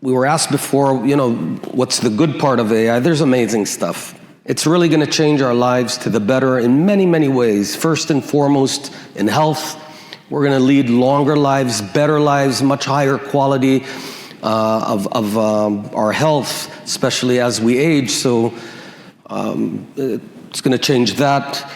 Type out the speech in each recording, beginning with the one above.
we were asked before, what's the good part of AI? There's amazing stuff. It's really going to change our lives to the better in many, many ways. First and foremost, in health, we're going to lead longer lives, better lives, much higher quality of our health, especially as we age. So it's going to change that.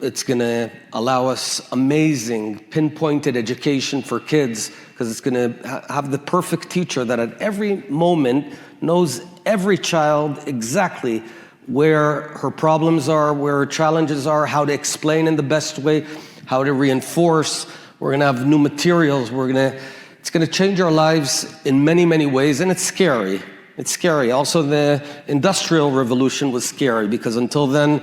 It's going to allow us amazing, pinpointed education for kids, because it's going to have the perfect teacher that at every moment knows every child exactly where her problems are, where her challenges are, how to explain in the best way, how to reinforce. We're going to have new materials. It's going to change our lives in many, many ways, and it's scary. It's scary. Also, the Industrial Revolution was scary, because until then,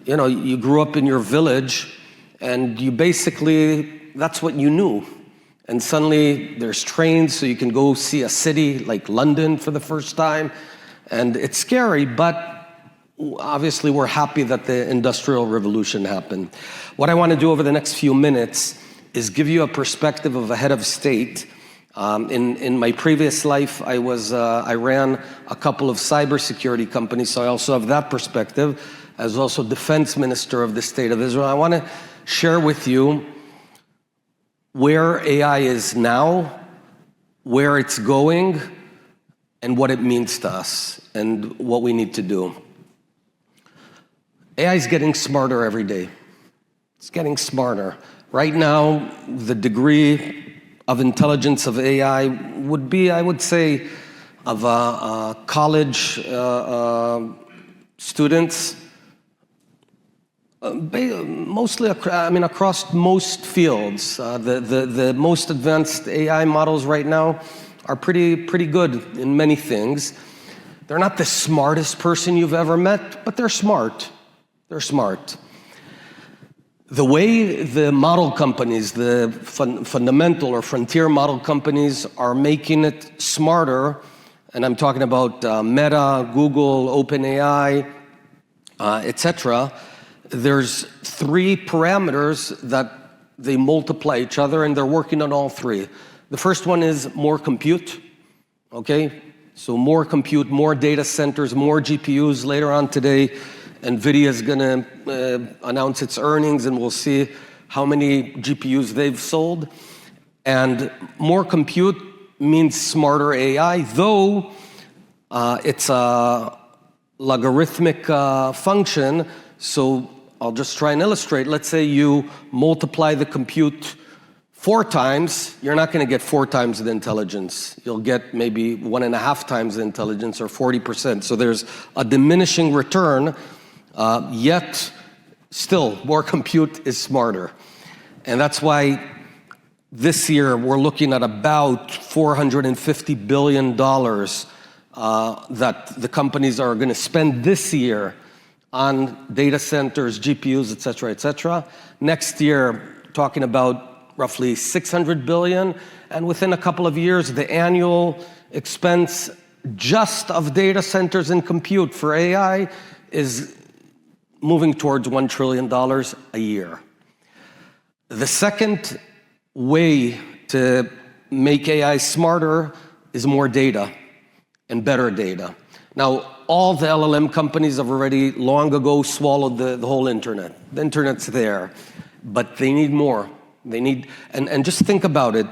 you grew up in your village, and you basically, that's what you knew. And suddenly there's trains, so you can go see a city like London for the first time. And it's scary, but obviously we're happy that the Industrial Revolution happened. What I want to do over the next few minutes is give you a perspective of a head of state. In my previous life, I ran a couple of cybersecurity companies, so I also have that perspective. As also defense minister of the state of Israel. I want to share with you where AI is now, where it's going, and what it means to us, and what we need to do. AI is getting smarter every day. It's getting smarter. Right now, the degree of intelligence of AI would be, I would say, of college students, mostly, across most fields. The most advanced AI models right now are pretty good in many things. They're not the smartest person you've ever met, but they're smart. They're smart. The way the model companies, the fundamental or frontier model companies, are making it smarter, and I'm talking about Meta, Google, OpenAI, etc., there's three parameters that they multiply each other, and they're working on all three. The first one is more compute, okay? So more compute, more data centers, more GPUs. Later on today, NVIDIA is gonna announce its earnings, and we'll see how many GPUs they've sold. And more compute means smarter AI, though it's a logarithmic function. So I'll just try and illustrate. Let's say you multiply the compute 4 times, you're not going to get 4 times the intelligence. You'll get maybe 1.5 times the intelligence, or 40%. So there's a diminishing return, yet still more compute is smarter. And that's why this year we're looking at about $450 billion that the companies are going to spend this year on data centers, GPUs, et cetera, Next year, talking about roughly $600 billion, and within a couple of years, the annual expense just of data centers and compute for AI is moving towards $1 trillion a year. The second way to make AI smarter is more data and better data. Now, all the LLM companies have already long ago swallowed the whole internet. The internet's there, but they need more. They need, and just think about it,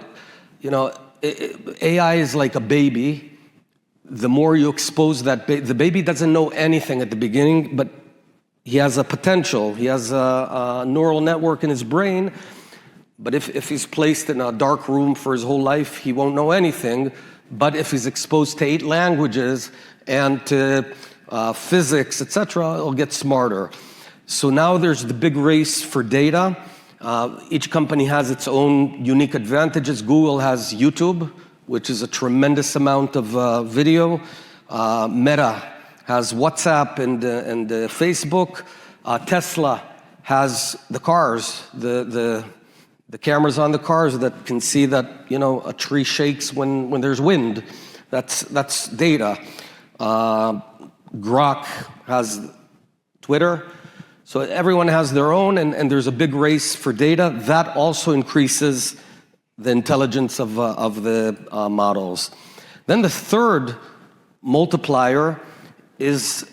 AI is like a baby. The more you expose that the baby doesn't know anything at the beginning, but he has a potential. He has a neural network in his brain, but if he's placed in a dark room for his whole life, he won't know anything. But if he's exposed to 8 languages and to physics, etc., it'll get smarter. So now there's the big race for data. Each company has its own unique advantages. Google has YouTube, which is a tremendous amount of video. Meta has WhatsApp and Facebook. Tesla has the cars, the cameras on the cars that can see that a tree shakes when there's wind. That's data. Grok has Twitter. So everyone has their own, and there's a big race for data. That also increases the intelligence of the models. Then the third multiplier is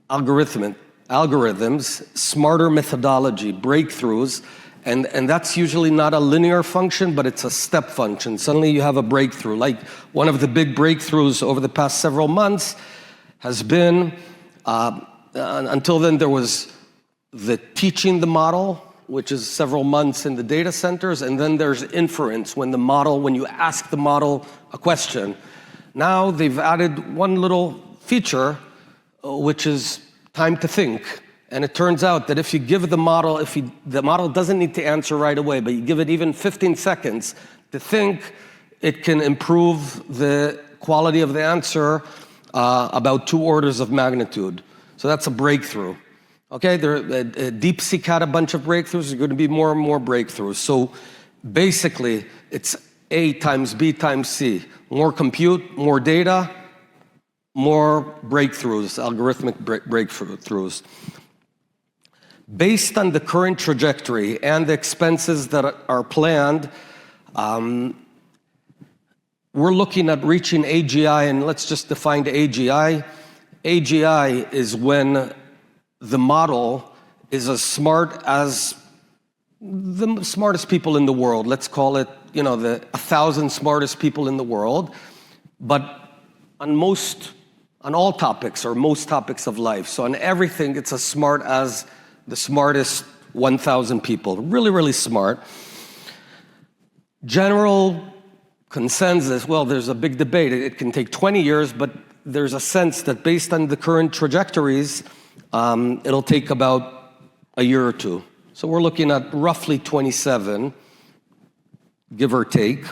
algorithms, smarter methodology, breakthroughs, and that's usually not a linear function, but it's a step function. Suddenly you have a breakthrough. Like one of the big breakthroughs over the past several months has been, until then there was the teaching the model, which is several months in the data centers, and then there's inference, when you ask the model a question. Now they've added one little feature, which is time to think. And it turns out that if you give the model, the model doesn't need to answer right away, but you give it even 15 seconds to think, it can improve the quality of the answer about 2 orders of magnitude. So that's a breakthrough. Okay, DeepSeek had a bunch of breakthroughs. There's going to be more and more breakthroughs. So basically, it's A times B times C. More compute, more data, more breakthroughs, algorithmic breakthroughs. Based on the current trajectory and the expenses that are planned, we're looking at reaching AGI, and let's just define the AGI. AGI is when the model is as smart as the smartest people in the world. Let's call it, the 1,000 smartest people in the world, but on all topics or most topics of life. So on everything, it's as smart as the smartest 1,000 people. Really, really smart. General consensus, well, there's a big debate. It can take 20 years, but there's a sense that based on the current trajectories, it'll take about a year or two. So we're looking at roughly 27, give or take.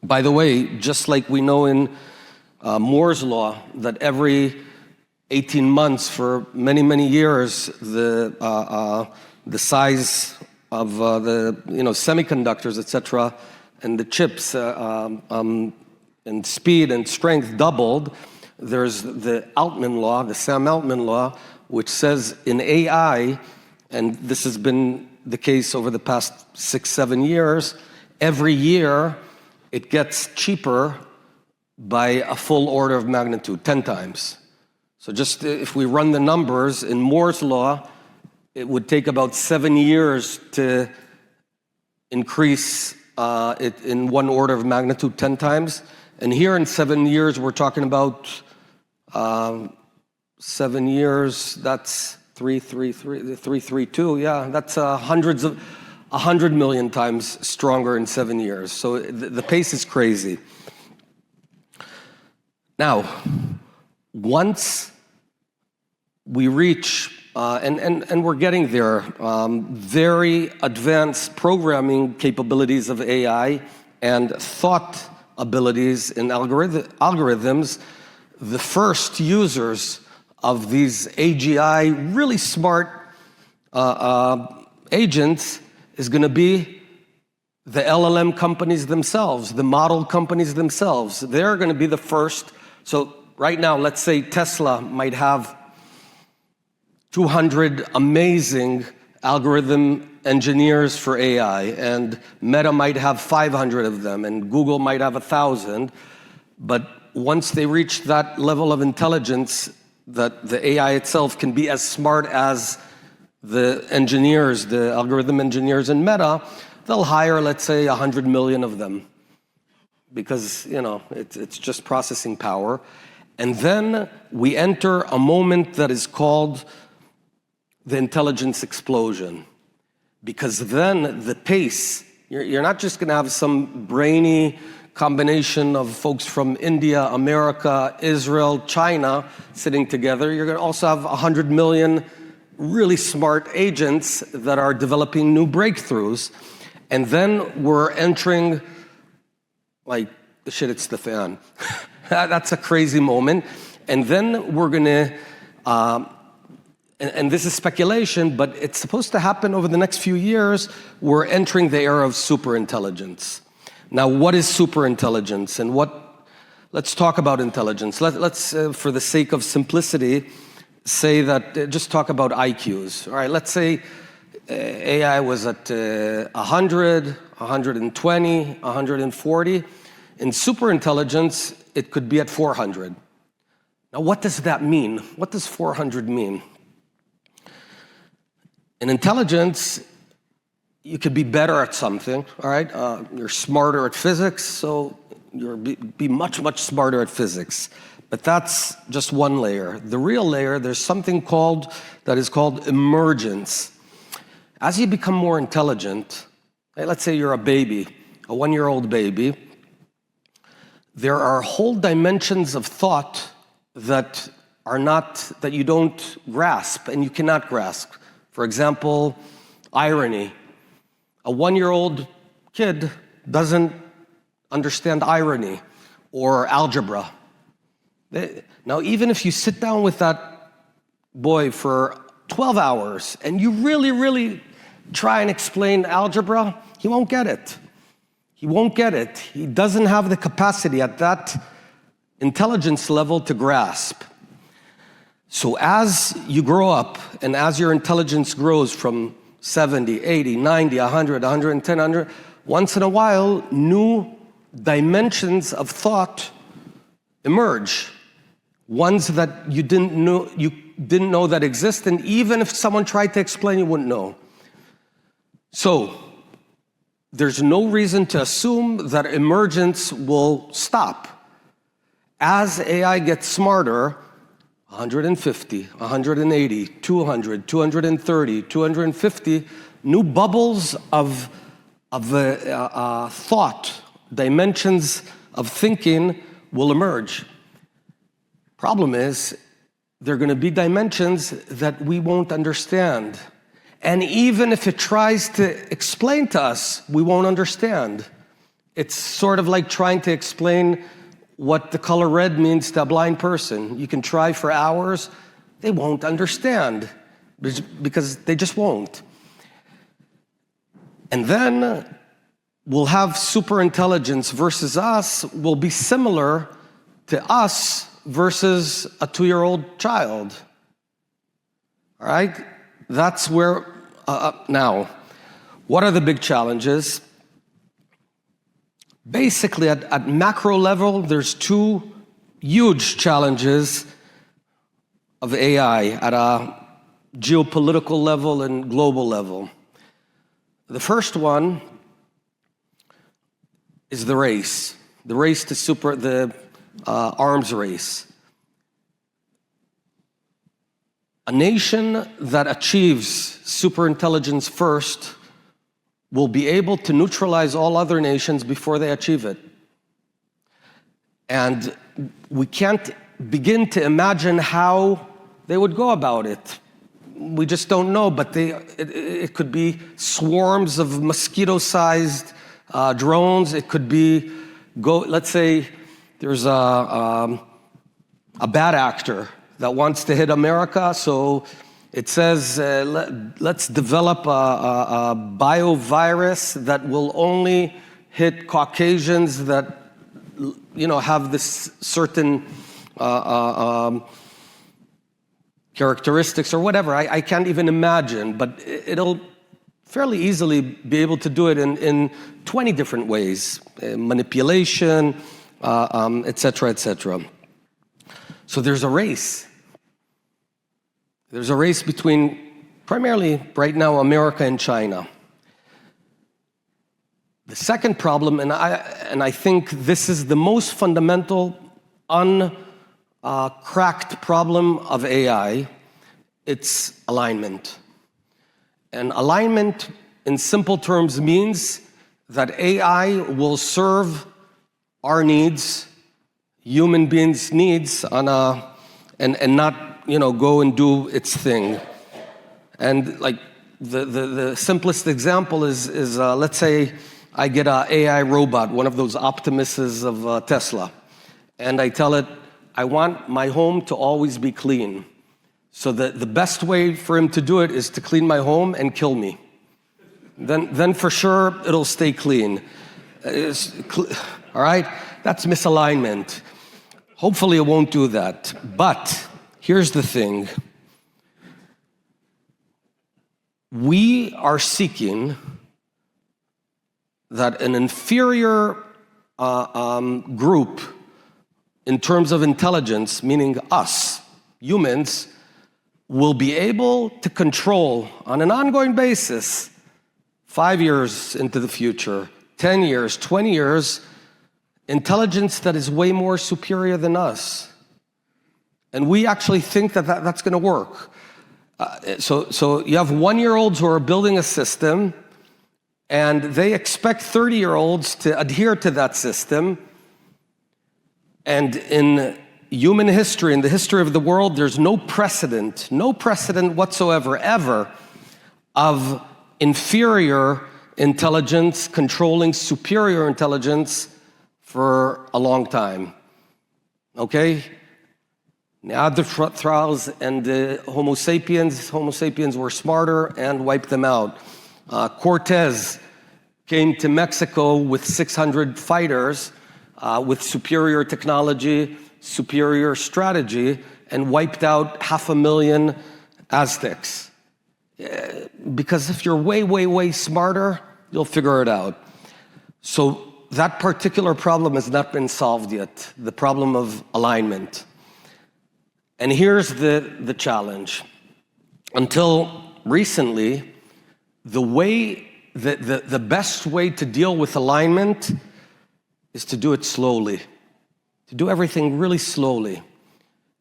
By the way, just like we know in Moore's law, that every 18 months for many, many years, the size of the semiconductors, etc., and the chips and speed and strength doubled. There's the Altman law, the Sam Altman law, which says in AI, and this has been the case over the past 6-7 years, every year it gets cheaper by a full order of magnitude, 10 times. So just if we run the numbers, in Moore's law, it would take about 7 years to increase it in 1 order of magnitude 10 times. And here in 7 years, we're talking about 7 years, that's 332, yeah, that's 100 million times stronger in 7 years. So the pace is crazy. Now, once we reach, and we're getting there, very advanced programming capabilities of AI and thought abilities in algorithms, the first users of these AGI, really smart agents is going to be the LLM companies themselves, the model companies themselves. They're going to be the first. So right now, let's say Tesla might have 200 amazing algorithm engineers for AI, and Meta might have 500 of them, and Google might have 1,000. But once they reach that level of intelligence, that the AI itself can be as smart as the engineers, the algorithm engineers in Meta, they'll hire, let's say, 100 million of them, because it's just processing power. And then we enter a moment that is called the intelligence explosion, because then the pace, you're not just going to have some brainy combination of folks from India, America, Israel, China sitting together. You're going to also have 100 million really smart agents that are developing new breakthroughs. And then we're entering, like, the shit hits the fan. That's a crazy moment. And then we're going to, and this is speculation, but it's supposed to happen over the next few years. We're entering the era of superintelligence. Now, what is superintelligence, and let's talk about intelligence. Let's for the sake of simplicity, say that, just talk about IQs. All right, let's say AI was at 100, 120, 140. In superintelligence, it could be at 400. Now, what does that mean? What does 400 mean? In intelligence, you could be better at something, all right? You're smarter at physics, so you'll be much, much smarter at physics. But that's just one layer. The real layer, there's something that is called emergence. As you become more intelligent, let's say you're a baby, a 1-year-old baby, there are whole dimensions of thought that you don't grasp and you cannot grasp. For example, irony. A 1-year-old kid doesn't understand irony or algebra. Now, even if you sit down with that boy for 12 hours and you really, really try and explain algebra, he won't get it. He won't get it. He doesn't have the capacity at that intelligence level to grasp. So as you grow up and as your intelligence grows from 70, 80, 90, 100, 110, 100, once in a while, new dimensions of thought emerge. Ones that you didn't know that exist, and even if someone tried to explain, you wouldn't know. So there's no reason to assume that emergence will stop. As AI gets smarter, 150, 180, 200, 230, 250, new bubbles of thought, dimensions of thinking will emerge. Problem is, there are going to be dimensions that we won't understand. And even if it tries to explain to us, we won't understand. It's sort of like trying to explain what the color red means to a blind person. You can try for hours, they won't understand because they just won't. And then we'll have superintelligence versus us will be similar to us versus a 2-year-old child. All right? That's where, now, what are the big challenges? Basically, at macro level, there's 2 huge challenges of AI at a geopolitical level and global level. The first one is the race to the arms race. A nation that achieves superintelligence first will be able to neutralize all other nations before they achieve it. And we can't begin to imagine how they would go about it. We just don't know, but it could be swarms of mosquito-sized drones. It could be, let's say there's a bad actor that wants to hit America, so it says, let's develop a biovirus that will only hit Caucasians that, have this certain characteristics or whatever. I can't even imagine, but it'll fairly easily be able to do it in 20 different ways, manipulation, et cetera, et cetera. So there's a race. There's a race between, primarily right now, America and China. The second problem, and I think this is the most fundamental, uncracked problem of AI, it's alignment. And alignment, in simple terms, means that AI will serve our needs, human beings' needs, and not go and do its thing. And like the simplest example is let's say I get an AI robot, one of those Optimuses of Tesla, and I tell it, I want my home to always be clean. So the best way for him to do it is to clean my home and kill me. Then for sure it'll stay clean. All right? That's misalignment. Hopefully it won't do that. But here's the thing. We are seeking that an inferior group in terms of intelligence, meaning us, humans, will be able to control on an ongoing basis 5 years into the future, 10 years, 20 years, intelligence that is way more superior than us. And we actually think that that's going to work. So you have 1-year-olds who are building a system, and they expect 30-year-olds to adhere to that system. And in human history, in the history of the world, there's no precedent whatsoever, ever, of inferior intelligence controlling superior intelligence for a long time. Okay? Neanderthals and Homo sapiens were smarter and wiped them out. Cortez came to Mexico with 600 fighters with superior technology, superior strategy, and wiped out 500,000 Aztecs. Because if you're way, way, way smarter, you'll figure it out. So that particular problem has not been solved yet, the problem of alignment. And here's the challenge. Until recently, the best way to deal with alignment is to do it slowly, to do everything really slowly.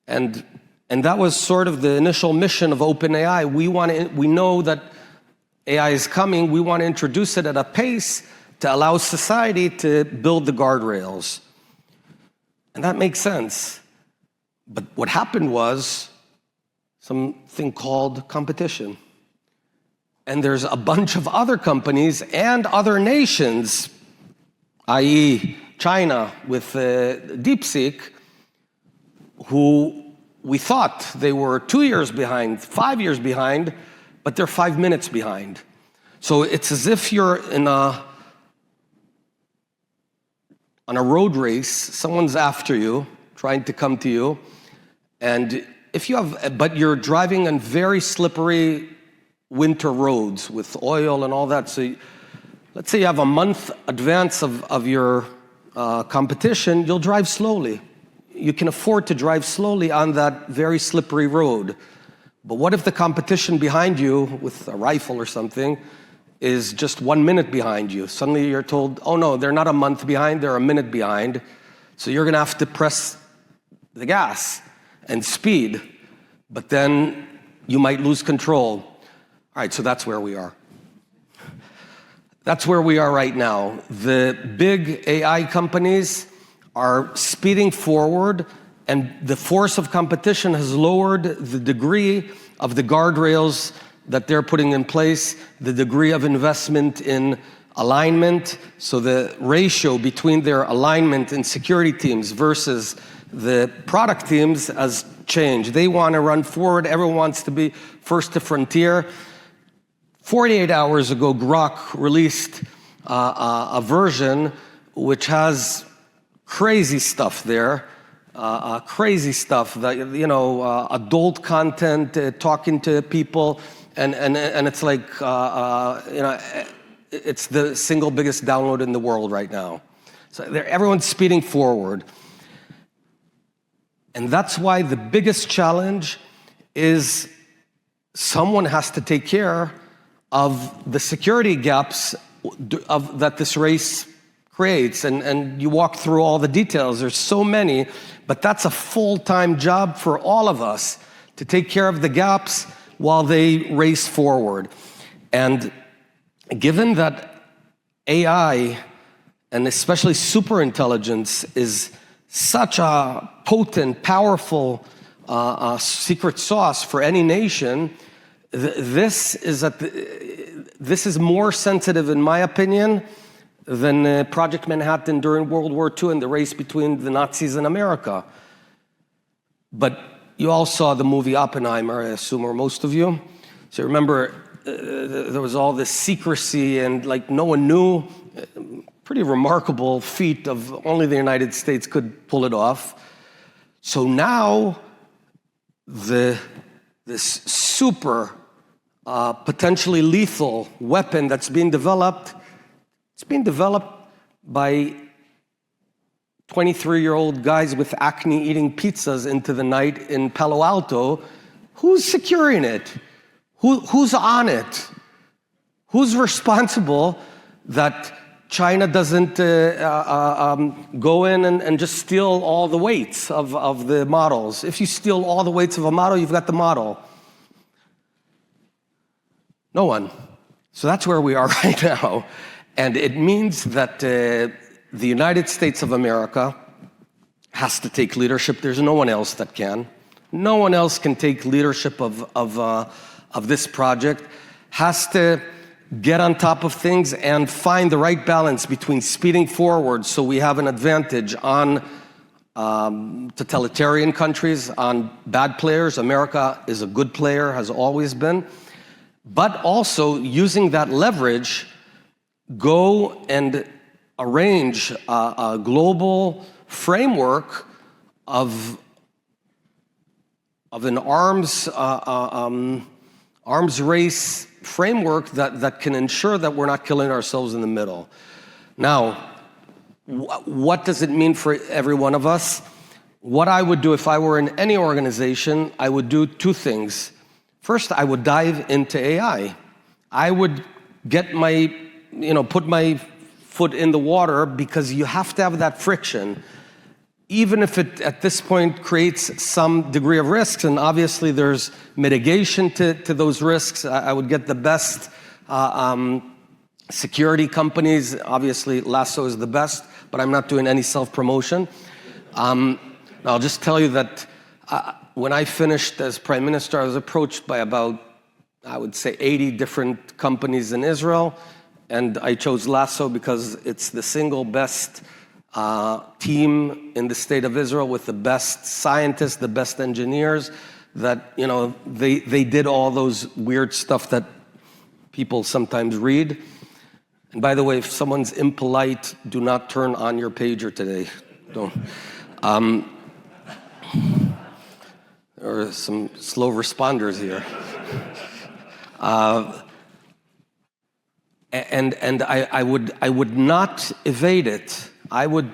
And that was sort of the initial mission of OpenAI. We know that AI is coming. We want to introduce it at a pace to allow society to build the guardrails. And that makes sense. But what happened was something called competition. And there's a bunch of other companies and other nations, i.e. China with DeepSeek, who we thought they were 2 years behind, 5 years behind, but they're 5 minutes behind. So it's as if you're on a road race, someone's after you, trying to come to you, and but you're driving on very slippery winter roads with oil and all that. So let's say you have a month advance of your competition, you'll drive slowly. You can afford to drive slowly on that very slippery road. But what if the competition behind you with a rifle or something is just 1 minute behind you? Suddenly you're told, oh no, they're not a month behind, they're a minute behind. So you're gonna have to press the gas and speed, but then you might lose control. All right, so that's where we are. That's where we are right now. The big AI companies are speeding forward, and the force of competition has lowered the degree of the guardrails that they're putting in place, the degree of investment in alignment. So the ratio between their alignment and security teams versus the product teams has changed. They want to run forward. Everyone wants to be first to frontier. 48 hours ago, Grok released a version which has crazy stuff there, crazy stuff that, adult content, talking to people, and it's like, it's the single biggest download in the world right now. So everyone's speeding forward. And that's why the biggest challenge is someone has to take care of the security gaps that this race creates. And you walk through all the details. There's so many, but that's a full-time job for all of us to take care of the gaps while they race forward. And given that AI, and especially superintelligence, is such a potent, powerful secret sauce for any nation, this is more sensitive, in my opinion, than Project Manhattan during World War II and the race between the Nazis and America. But you all saw the movie Oppenheimer, I assume, or most of you. So remember, there was all this secrecy and no one knew. Pretty remarkable feat of only the United States could pull it off. So now, this super, potentially lethal weapon that's being developed, it's being developed by 23-year-old guys with acne eating pizzas into the night in Palo Alto, who's securing it? Who's on it? Who's responsible that China doesn't go in and just steal all the weights of the models? If you steal all the weights of a model, you've got the model. No one. So that's where we are right now. And it means that the United States of America has to take leadership. There's no one else that can. No one else can take leadership of this project. Has to get on top of things and find the right balance between speeding forward so we have an advantage on totalitarian countries, on bad players. America is a good player, has always been. But also using that leverage, go and arrange a global framework of an arms race framework that can ensure that we're not killing ourselves in the middle. Now, what does it mean for every one of us? What I would do if I were in any organization, I would do two things. First, I would dive into AI. I would get put my foot in the water, because you have to have that friction. Even if it, at this point, creates some degree of risks, and obviously there's mitigation to those risks. I would get the best security companies. Obviously, Lasso is the best, but I'm not doing any self-promotion. I'll just tell you that when I finished as Prime Minister, I was approached by about, I would say, 80 different companies in Israel, and I chose Lasso because it's the single best team in the state of Israel, with the best scientists, the best engineers, that, they did all those weird stuff that people sometimes read. And by the way, if someone's impolite, do not turn on your pager today. Don't. There are some slow responders here. And I would not evade it. I would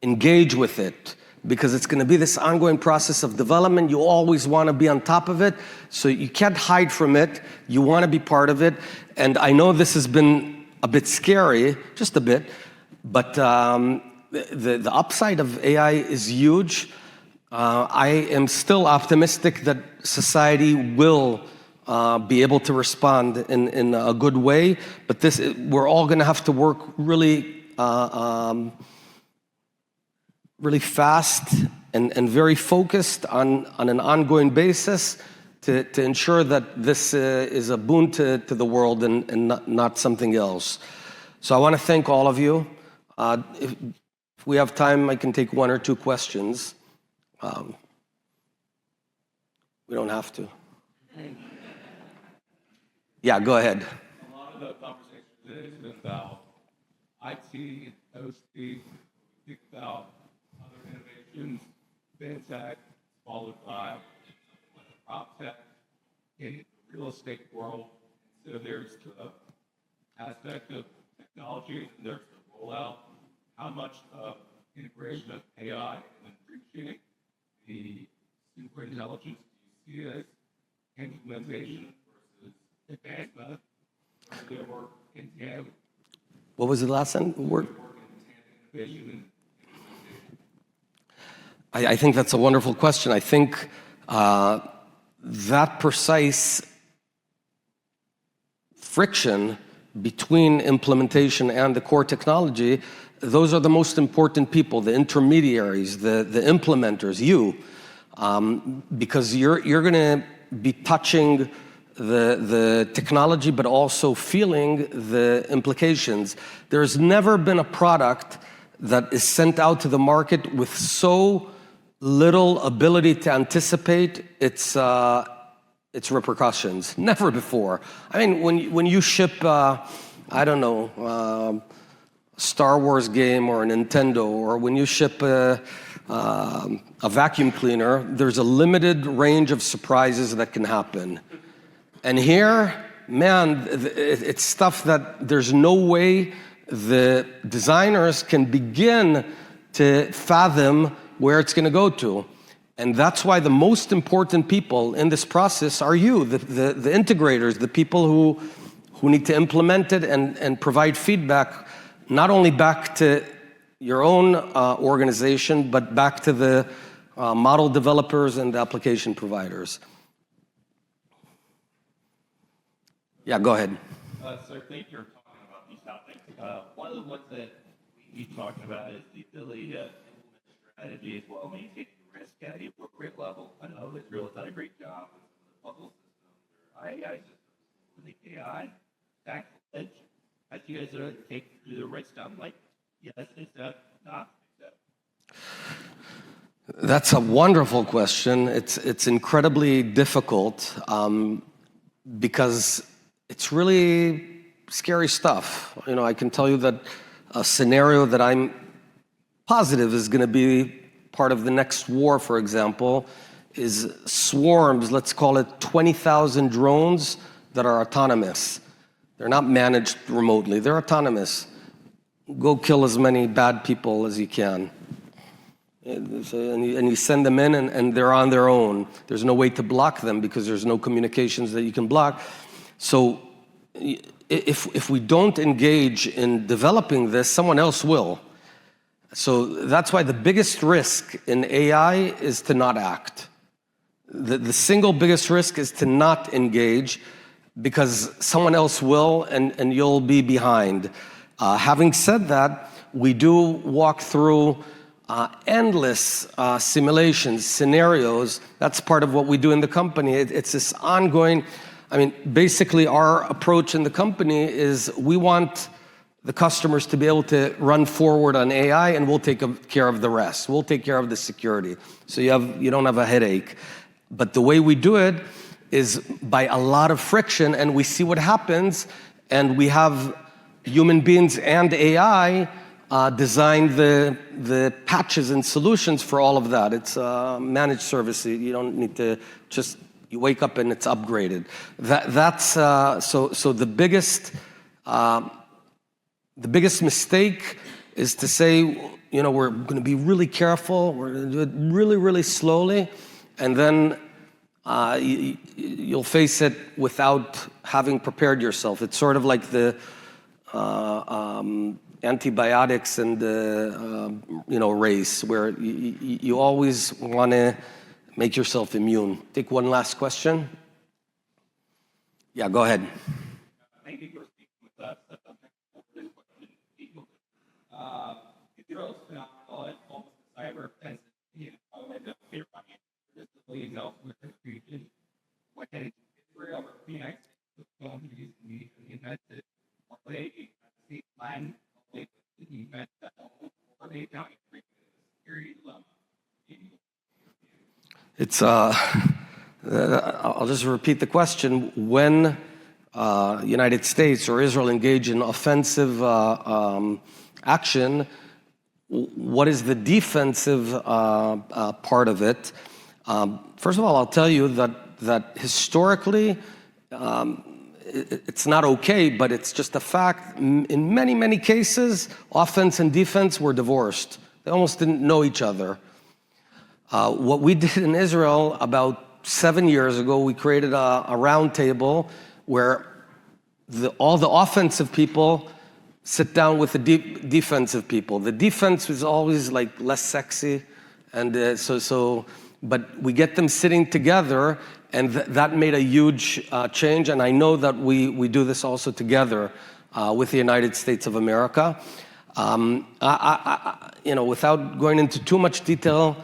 engage with it, because it's going to be this ongoing process of development. You always want to be on top of it, so you can't hide from it. You want to be part of it. And I know this has been a bit scary, just a bit, but the upside of AI is huge. I am still optimistic that society will be able to respond in a good way, but we're all going to have to work really fast and very focused on an ongoing basis to ensure that this is a boon to the world and not something else. So I want to thank all of you. If we have time, I can take one or two questions. We don't have to. Yeah, go ahead. A lot of the conversation today has been about IT, OT, think about other innovations, fintech, followed by prop tech in the real estate world. So there's the aspect of technology, and there's the rollout. How much of integration of AI and appreciating the super intelligence do you see as implementation versus advancement? What was the last word? I think that's a wonderful question. I think that precise friction between implementation and the core technology, those are the most important people, the intermediaries, the implementers, you, because you're going to be touching the technology, but also feeling the implications. There's never been a product that is sent out to the market with so little ability to anticipate its repercussions. Never before. I mean, when you ship, I don't know, a Star Wars game or a Nintendo, or when you ship a vacuum cleaner, there's a limited range of surprises that can happen. And here, man, it's stuff that there's no way the designers can begin to fathom where it's going to go to. And that's why the most important people in this process are you, the integrators, the people who need to implement it and provide feedback, not only back to your own organization, but back to the model developers and the application providers. Yeah, go ahead. So I think you're talking about these topics. One of the ones that we talked about is the ability to implement strategies while maintaining risk at the appropriate level. I know Israel has done a great job with the bubble systems or AI systems with the AI back edge. As you guys take through the right stuff, like yes, is that not? That's a wonderful question. It's incredibly difficult because it's really scary stuff. You know, I can tell you that a scenario that I'm positive is going to be part of the next war, for example, is swarms, let's call it 20,000 drones that are autonomous. They're not managed remotely, they're autonomous. Go kill as many bad people as you can. And you send them in and they're on their own. There's no way to block them because there's no communications that you can block. So if we don't engage in developing this, someone else will. So that's why the biggest risk in AI is to not act. The single biggest risk is to not engage because someone else will and you'll be behind. Having said that, we do walk through endless simulations, scenarios. That's part of what we do in the company. It's this ongoing, I mean, basically our approach in the company is we want the customers to be able to run forward on AI and we'll take care of the rest. We'll take care of the security. So you don't have a headache. But the way we do it is by a lot of friction and we see what happens and we have human beings and AI design the patches and solutions for all of that. It's a managed service. You don't need to just, you wake up and it's upgraded. So the biggest mistake is to say, you know, we're going to be really careful, we're going to do it really, really slowly, and then you'll face it without having prepared yourself. It's sort of like the antibiotics and the race, where you always want to make yourself immune. Take one last question. Yeah, go ahead. Thank you for speaking with us. If you're also not almost a cyber offensive, what can Israel or Phoenix use the United States land It's I'll just repeat the question. When United States or Israel engage in offensive action, what is the defensive part of it? First of all, I'll tell you that historically, it's not okay, but it's just a fact. In many, many cases, offense and defense were divorced. They almost didn't know each other. What we did in Israel about 7 years ago, we created a round table where all the offensive people sit down with the defensive people. The defense was always like less sexy, and but we get them sitting together, and that made a huge change. And I know that we do this also together with the United States of America. Without going into too much detail,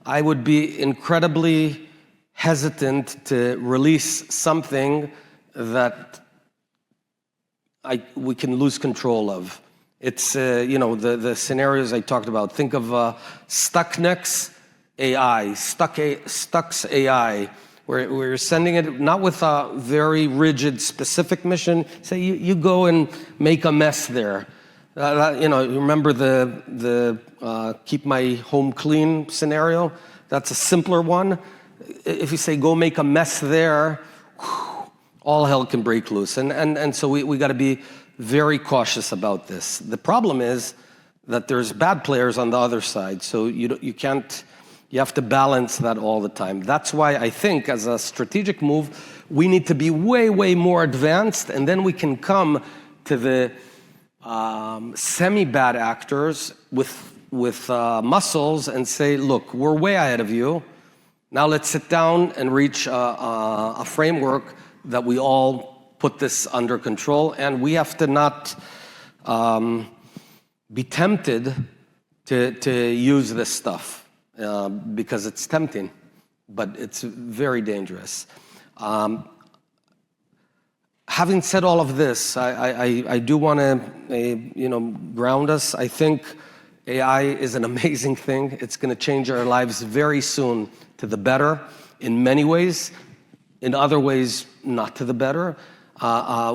I would be incredibly hesitant to release something that we can lose control of. It's, the scenarios I talked about. Think of Stuxnet AI, Stux AI, where we're sending it not with a very rigid, specific mission. Say you go and make a mess there. Remember the keep my home clean scenario? That's a simpler one. If you say go make a mess there, all hell can break loose. And so we got to be very cautious about this. The problem is that there's bad players on the other side. So you can't, you have to balance that all the time. That's why I think as a strategic move, we need to be way, way more advanced, and then we can come to the semi-bad actors with muscles and say, look, we're way ahead of you. Now let's sit down and reach a framework that we all put this under control, and we have to not be tempted to use this stuff because it's tempting, but it's very dangerous. Having said all of this, I do want to ground us. I think AI is an amazing thing. It's going to change our lives very soon to the better in many ways. In other ways, not to the better.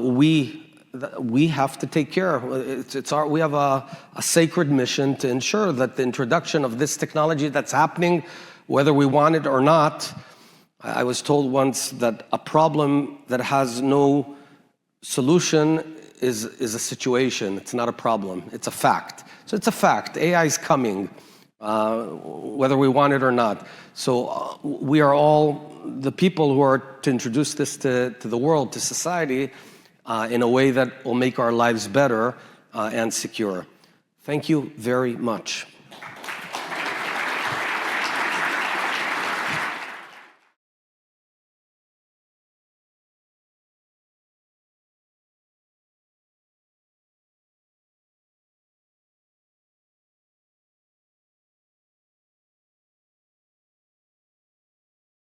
We have to take care. We have a sacred mission to ensure that the introduction of this technology that's happening, whether we want it or not. I was told once that a problem that has no solution is a situation. It's not a problem. It's a fact. So it's a fact. AI is coming, whether we want it or not. So we are all the people who are to introduce this to the world, to society, in a way that will make our lives better and secure. Thank you very much.